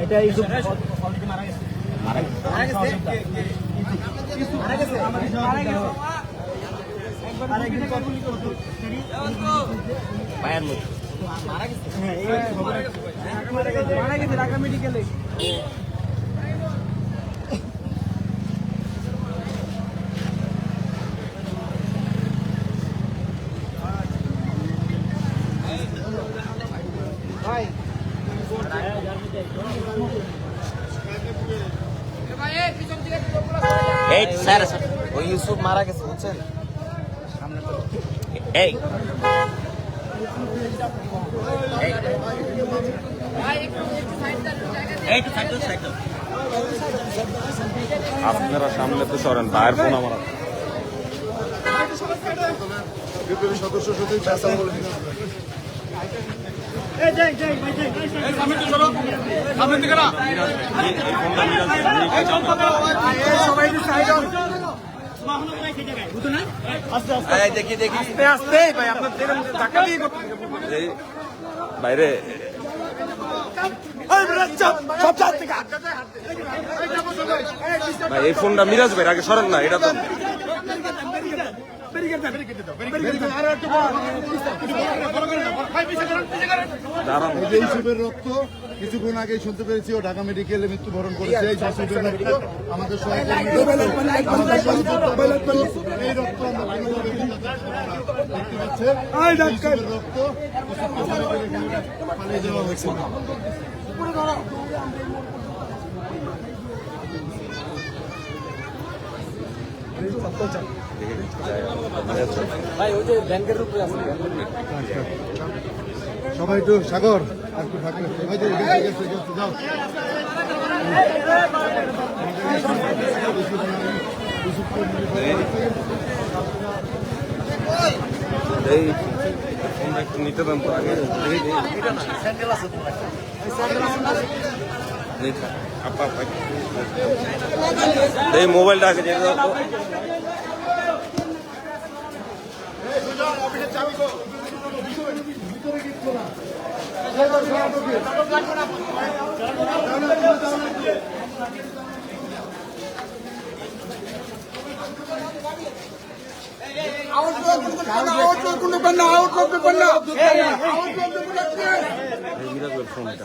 এটা ইউসুফ অলরেডি মারা গেছে। ঢাকা মেডিকেলে। এই স্যার ওই ইউসুফ মারা গেছে বুঝছেন এই আপনারা সামনে তো সরেন ভাইয়ের ফোন আমার সদস্য সচিব ফেসাল বলে দেখি দেখি আস্তে আস্তে ভাই আপনার ধাক্কা দিয়ে বাইরে ভাই এই ফোনটা মিরাজ ভাই আগে সরেন না এটা তো ইউসুফের রক্ত কিছুক্ষণ আগে শুনতে পেরেছি ও ঢাকা মেডিকেলে মৃত্যুবরণ করেছে। এই ইউসুফের রক্ত আমাদের এই রক্ত দেখতে পাচ্ছে ইউসুফের রক্ত পালিয়ে যাওয়া হয়েছে। সবাই একটু সাগর একটু থাকলে যাও এই ফোনটা একটু নিতে দেন তো আগে এই মোবাইলটা আগে দিয়ে দাও তো। ফোনটা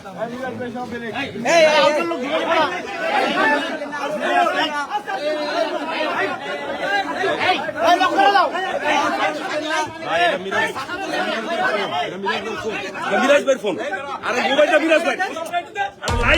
মিরাজ ভাইয়ের ফোন আরে মোবাইলটা মিরাজ ভাই